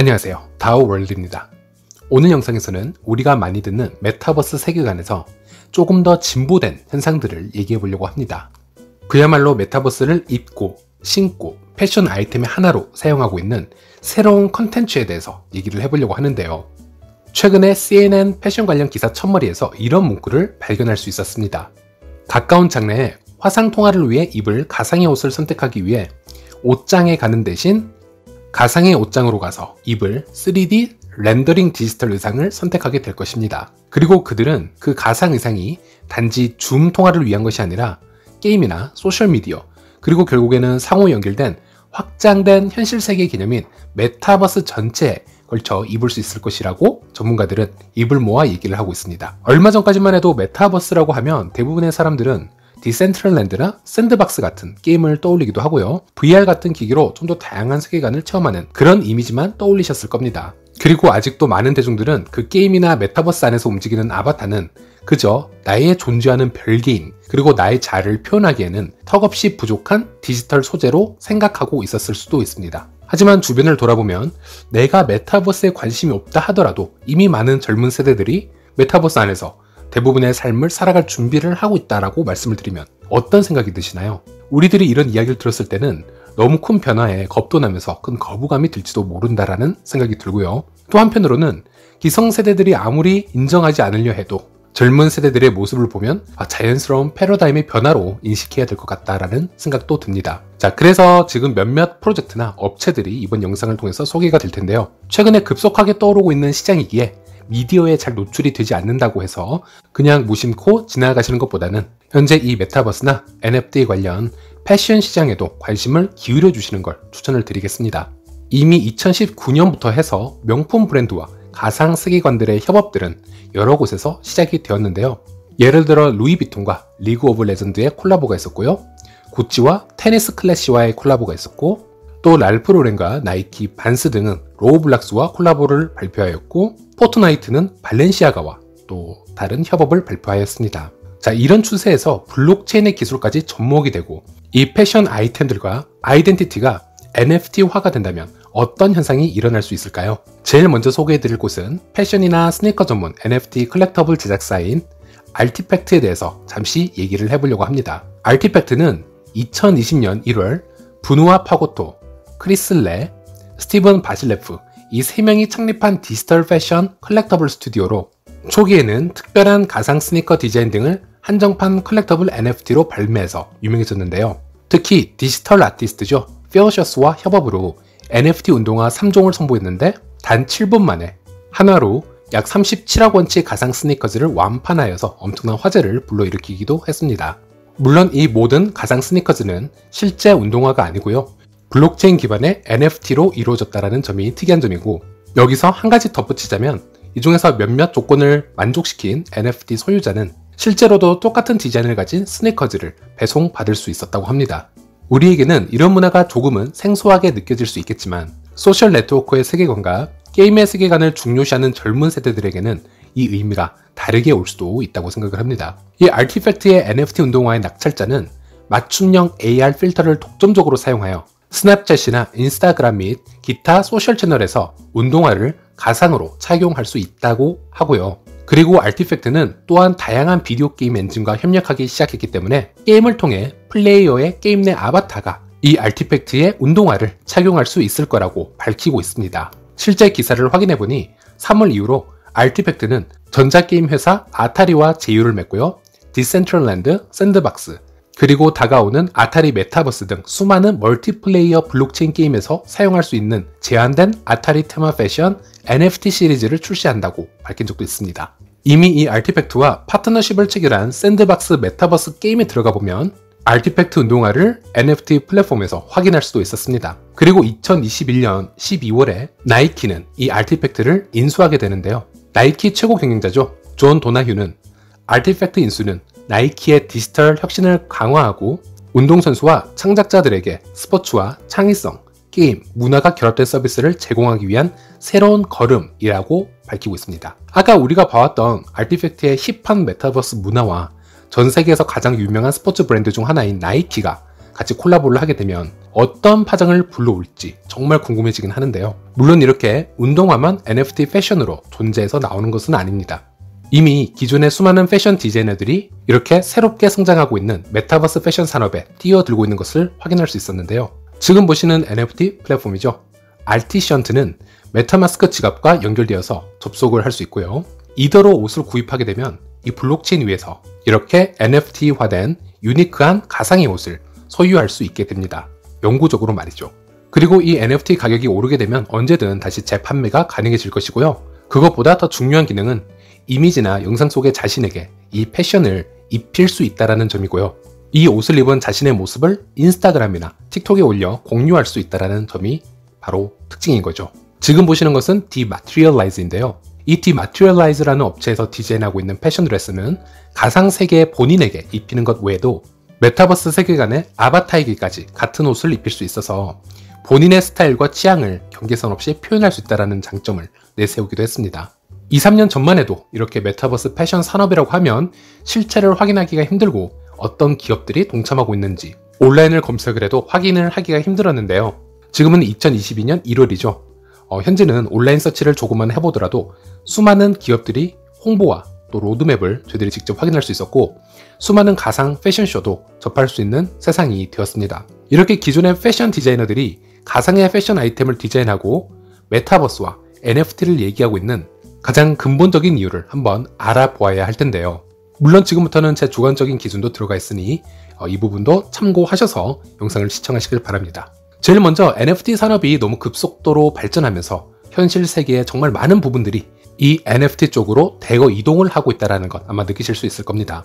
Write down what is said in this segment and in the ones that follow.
안녕하세요, 다오월드입니다. 오늘 영상에서는 우리가 많이 듣는 메타버스 세계관에서 조금 더 진보된 현상들을 얘기해 보려고 합니다. 그야말로 메타버스를 입고, 신고, 패션 아이템의 하나로 사용하고 있는 새로운 컨텐츠에 대해서 얘기를 해보려고 하는데요. 최근에 CNN 패션 관련 기사 첫머리에서 이런 문구를 발견할 수 있었습니다. 가까운 장래에 화상 통화를 위해 입을 가상의 옷을 선택하기 위해 옷장에 가는 대신 가상의 옷장으로 가서 입을 3D 렌더링 디지털 의상을 선택하게 될 것입니다. 그리고 그들은 그 가상 의상이 단지 줌 통화를 위한 것이 아니라 게임이나 소셜미디어, 그리고 결국에는 상호 연결된 확장된 현실 세계 개념인 메타버스 전체에 걸쳐 입을 수 있을 것이라고 전문가들은 입을 모아 얘기를 하고 있습니다. 얼마 전까지만 해도 메타버스라고 하면 대부분의 사람들은 디센트럴랜드나 샌드박스 같은 게임을 떠올리기도 하고요. VR 같은 기기로 좀 더 다양한 세계관을 체험하는 그런 이미지만 떠올리셨을 겁니다. 그리고 아직도 많은 대중들은 그 게임이나 메타버스 안에서 움직이는 아바타는 그저 나의 존재하는 별개인, 그리고 나의 자아를 표현하기에는 턱없이 부족한 디지털 소재로 생각하고 있었을 수도 있습니다. 하지만 주변을 돌아보면 내가 메타버스에 관심이 없다 하더라도 이미 많은 젊은 세대들이 메타버스 안에서 대부분의 삶을 살아갈 준비를 하고 있다라고 말씀을 드리면 어떤 생각이 드시나요? 우리들이 이런 이야기를 들었을 때는 너무 큰 변화에 겁도 나면서 큰 거부감이 들지도 모른다라는 생각이 들고요. 또 한편으로는 기성세대들이 아무리 인정하지 않으려 해도 젊은 세대들의 모습을 보면 자연스러운 패러다임의 변화로 인식해야 될 것 같다라는 생각도 듭니다. 자, 그래서 지금 몇몇 프로젝트나 업체들이 이번 영상을 통해서 소개가 될 텐데요. 최근에 급속하게 떠오르고 있는 시장이기에 미디어에 잘 노출이 되지 않는다고 해서 그냥 무심코 지나가시는 것보다는 현재 이 메타버스나 NFT 관련 패션 시장에도 관심을 기울여 주시는 걸 추천을 드리겠습니다. 이미 2019년부터 해서 명품 브랜드와 가상 세계관들의 협업들은 여러 곳에서 시작이 되었는데요. 예를 들어 루이비통과 리그 오브 레전드의 콜라보가 있었고요. 구찌와 테니스 클래시와의 콜라보가 있었고, 또 랄프 로렌과 나이키, 반스 등은 로블락스와 콜라보를 발표하였고, 포트나이트는 발렌시아가와 또 다른 협업을 발표하였습니다. 자, 이런 추세에서 블록체인의 기술까지 접목이 되고 이 패션 아이템들과 아이덴티티가 NFT화가 된다면 어떤 현상이 일어날 수 있을까요? 제일 먼저 소개해드릴 곳은 패션이나 스니커 전문 NFT 컬렉터블 제작사인 알티팩트에 대해서 잠시 얘기를 해보려고 합니다. 알티팩트는 2020년 1월 분우아 파고토, 크리스 레, 스티븐 바실레프 이 3명이 창립한 디지털 패션 컬렉터블 스튜디오로 초기에는 특별한 가상 스니커 디자인 등을 한정판 컬렉터블 NFT로 발매해서 유명해졌는데요. 특히 디지털 아티스트죠. 페어셔스와 협업으로 NFT 운동화 3종을 선보였는데 단 7분 만에 한화로 약 37억 원치 가상 스니커즈를 완판하여서 엄청난 화제를 불러일으키기도 했습니다. 물론 이 모든 가상 스니커즈는 실제 운동화가 아니고요. 블록체인 기반의 NFT로 이루어졌다는 점이 특이한 점이고, 여기서 한 가지 덧붙이자면 이 중에서 몇몇 조건을 만족시킨 NFT 소유자는 실제로도 똑같은 디자인을 가진 스니커즈를 배송받을 수 있었다고 합니다. 우리에게는 이런 문화가 조금은 생소하게 느껴질 수 있겠지만 소셜 네트워크의 세계관과 게임의 세계관을 중요시하는 젊은 세대들에게는 이 의미가 다르게 올 수도 있다고 생각을 합니다. 이 알티팩트의 NFT 운동화의 낙찰자는 맞춤형 AR 필터를 독점적으로 사용하여 스냅챗이나 인스타그램 및 기타 소셜 채널에서 운동화를 가상으로 착용할 수 있다고 하고요. 그리고 알티팩트는 또한 다양한 비디오 게임 엔진과 협력하기 시작했기 때문에 게임을 통해 플레이어의 게임 내 아바타가 이 알티팩트의 운동화를 착용할 수 있을 거라고 밝히고 있습니다. 실제 기사를 확인해보니 3월 이후로 알티팩트는 전자게임 회사 아타리와 제휴를 맺고요. 디센트럴랜드, 샌드박스, 그리고 다가오는 아타리 메타버스 등 수많은 멀티플레이어 블록체인 게임에서 사용할 수 있는 제한된 아타리 테마 패션 NFT 시리즈를 출시한다고 밝힌 적도 있습니다. 이미 이 알티팩트와 파트너십을 체결한 샌드박스 메타버스 게임에 들어가 보면 알티팩트 운동화를 NFT 플랫폼에서 확인할 수도 있었습니다. 그리고 2021년 12월에 나이키는 이 알티팩트를 인수하게 되는데요. 나이키 최고 경영자죠. 존 도나휴는 알티팩트 인수는 나이키의 디지털 혁신을 강화하고 운동선수와 창작자들에게 스포츠와 창의성, 게임, 문화가 결합된 서비스를 제공하기 위한 새로운 걸음이라고 밝히고 있습니다. 아까 우리가 봐왔던 알티팩트의 힙한 메타버스 문화와 전 세계에서 가장 유명한 스포츠 브랜드 중 하나인 나이키가 같이 콜라보를 하게 되면 어떤 파장을 불러올지 정말 궁금해지긴 하는데요. 물론 이렇게 운동화만 NFT 패션으로 존재해서 나오는 것은 아닙니다. 이미 기존의 수많은 패션 디자이너들이 이렇게 새롭게 성장하고 있는 메타버스 패션 산업에 뛰어들고 있는 것을 확인할 수 있었는데요. 지금 보시는 NFT 플랫폼이죠. 알티션트는 메타마스크 지갑과 연결되어서 접속을 할 수 있고요. 이더로 옷을 구입하게 되면 이 블록체인 위에서 이렇게 NFT화된 유니크한 가상의 옷을 소유할 수 있게 됩니다. 영구적으로 말이죠. 그리고 이 NFT 가격이 오르게 되면 언제든 다시 재판매가 가능해질 것이고요. 그것보다 더 중요한 기능은 이미지나 영상 속의 자신에게 이 패션을 입힐 수 있다는 점이고요. 이 옷을 입은 자신의 모습을 인스타그램이나 틱톡에 올려 공유할 수 있다는 점이 바로 특징인 거죠. 지금 보시는 것은 디마테리얼라이즈인데요. 이 디마테리얼라이즈라는 업체에서 디자인하고 있는 패션 드레스는 가상 세계의 본인에게 입히는 것 외에도 메타버스 세계관의 아바타에게까지 같은 옷을 입힐 수 있어서 본인의 스타일과 취향을 경계선 없이 표현할 수 있다는 장점을 내세우기도 했습니다. 2, 3년 전만 해도 이렇게 메타버스 패션 산업이라고 하면 실체를 확인하기가 힘들고 어떤 기업들이 동참하고 있는지 온라인을 검색을 해도 확인을 하기가 힘들었는데요. 지금은 2022년 1월이죠. 현재는 온라인 서치를 조금만 해보더라도 수많은 기업들이 홍보와 또 로드맵을 저희들이 직접 확인할 수 있었고 수많은 가상 패션쇼도 접할 수 있는 세상이 되었습니다. 이렇게 기존의 패션 디자이너들이 가상의 패션 아이템을 디자인하고 메타버스와 NFT를 얘기하고 있는 가장 근본적인 이유를 한번 알아보아야 할 텐데요. 물론 지금부터는 제 주관적인 기준도 들어가 있으니 이 부분도 참고하셔서 영상을 시청하시길 바랍니다. 제일 먼저 NFT 산업이 너무 급속도로 발전하면서 현실 세계의 정말 많은 부분들이 이 NFT 쪽으로 대거 이동을 하고 있다는 것 아마 느끼실 수 있을 겁니다.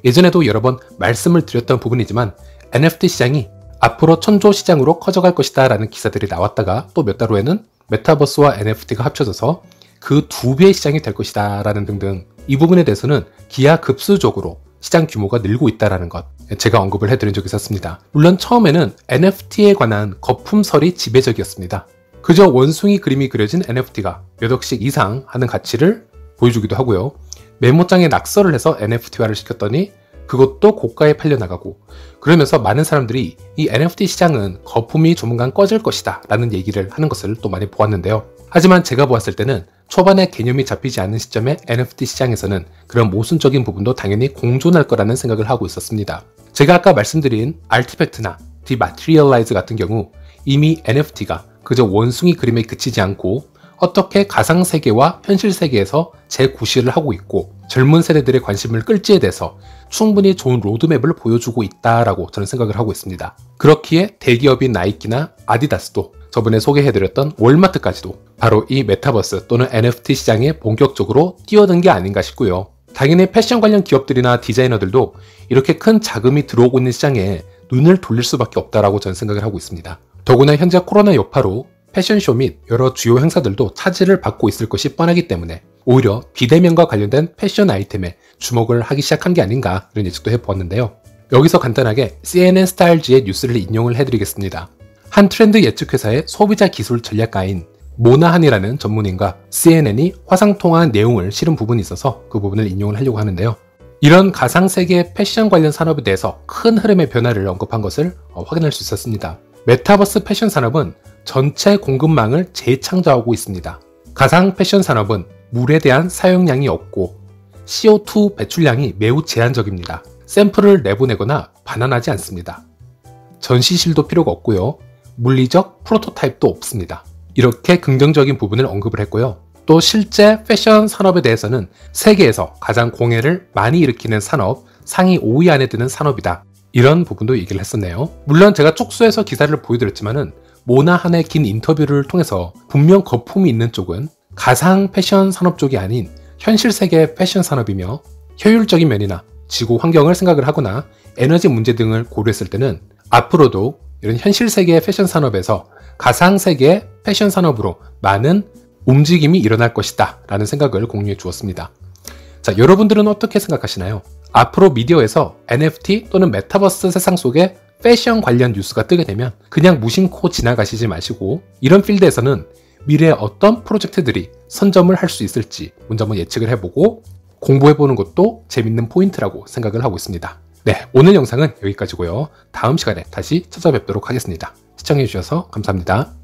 예전에도 여러 번 말씀을 드렸던 부분이지만 NFT 시장이 앞으로 천조 시장으로 커져갈 것이다 라는 기사들이 나왔다가 또 몇 달 후에는 메타버스와 NFT가 합쳐져서 그 2배의 시장이 될 것이다 라는 등등 이 부분에 대해서는 기하급수적으로 시장 규모가 늘고 있다는 것 제가 언급을 해드린 적이 있었습니다. 물론 처음에는 NFT에 관한 거품설이 지배적이었습니다. 그저 원숭이 그림이 그려진 NFT가 몇 억씩 이상 하는 가치를 보여주기도 하고요. 메모장에 낙서를 해서 NFT화를 시켰더니 그것도 고가에 팔려나가고 그러면서 많은 사람들이 이 NFT 시장은 거품이 조만간 꺼질 것이다 라는 얘기를 하는 것을 또 많이 보았는데요. 하지만 제가 보았을 때는 초반에 개념이 잡히지 않는 시점에 NFT 시장에서는 그런 모순적인 부분도 당연히 공존할 거라는 생각을 하고 있었습니다. 제가 아까 말씀드린 아티팩트나 디마테리얼라이즈 같은 경우 이미 NFT가 그저 원숭이 그림에 그치지 않고 어떻게 가상세계와 현실 세계에서 재구실을 하고 있고 젊은 세대들의 관심을 끌지에 대해서 충분히 좋은 로드맵을 보여주고 있다라고 저는 생각을 하고 있습니다. 그렇기에 대기업인 나이키나 아디다스도 저번에 소개해드렸던 월마트까지도 바로 이 메타버스 또는 NFT 시장에 본격적으로 뛰어든 게 아닌가 싶고요. 당연히 패션 관련 기업들이나 디자이너들도 이렇게 큰 자금이 들어오고 있는 시장에 눈을 돌릴 수밖에 없다라고 저는 생각을 하고 있습니다. 더구나 현재 코로나 여파로 패션쇼 및 여러 주요 행사들도 차질을 받고 있을 것이 뻔하기 때문에 오히려 비대면과 관련된 패션 아이템에 주목을 하기 시작한 게 아닌가 이런 예측도 해보았는데요. 여기서 간단하게 CNN 스타일즈의 뉴스를 인용을 해드리겠습니다. 한 트렌드 예측 회사의 소비자 기술 전략가인 모나한이라는 전문인과 CNN이 화상통화한 내용을 실은 부분이 있어서 그 부분을 인용을 하려고 하는데요. 이런 가상세계 패션 관련 산업에 대해서 큰 흐름의 변화를 언급한 것을 확인할 수 있었습니다. 메타버스 패션 산업은 전체 공급망을 재창조하고 있습니다. 가상 패션 산업은 물에 대한 사용량이 없고 CO2 배출량이 매우 제한적입니다. 샘플을 내보내거나 반환하지 않습니다. 전시실도 필요가 없고요. 물리적 프로토타입도 없습니다. 이렇게 긍정적인 부분을 언급을 했고요. 또 실제 패션 산업에 대해서는 세계에서 가장 공해를 많이 일으키는 산업, 상위 5위 안에 드는 산업이다. 이런 부분도 얘기를 했었네요. 물론 제가 쪽수에서 기사를 보여드렸지만은 모나한의 긴 인터뷰를 통해서 분명 거품이 있는 쪽은 가상 패션 산업 쪽이 아닌 현실 세계 패션 산업이며 효율적인 면이나 지구 환경을 생각을 하거나 에너지 문제 등을 고려했을 때는 앞으로도 이런 현실 세계의 패션 산업에서 가상 세계의 패션 산업으로 많은 움직임이 일어날 것이다 라는 생각을 공유해 주었습니다. 자, 여러분들은 어떻게 생각하시나요? 앞으로 미디어에서 NFT 또는 메타버스 세상 속에 패션 관련 뉴스가 뜨게 되면 그냥 무심코 지나가시지 마시고 이런 필드에서는 미래에 어떤 프로젝트들이 선점을 할 수 있을지 먼저 한번 예측을 해보고 공부해보는 것도 재밌는 포인트라고 생각을 하고 있습니다. 네, 오늘 영상은 여기까지고요. 다음 시간에 다시 찾아뵙도록 하겠습니다. 시청해주셔서 감사합니다.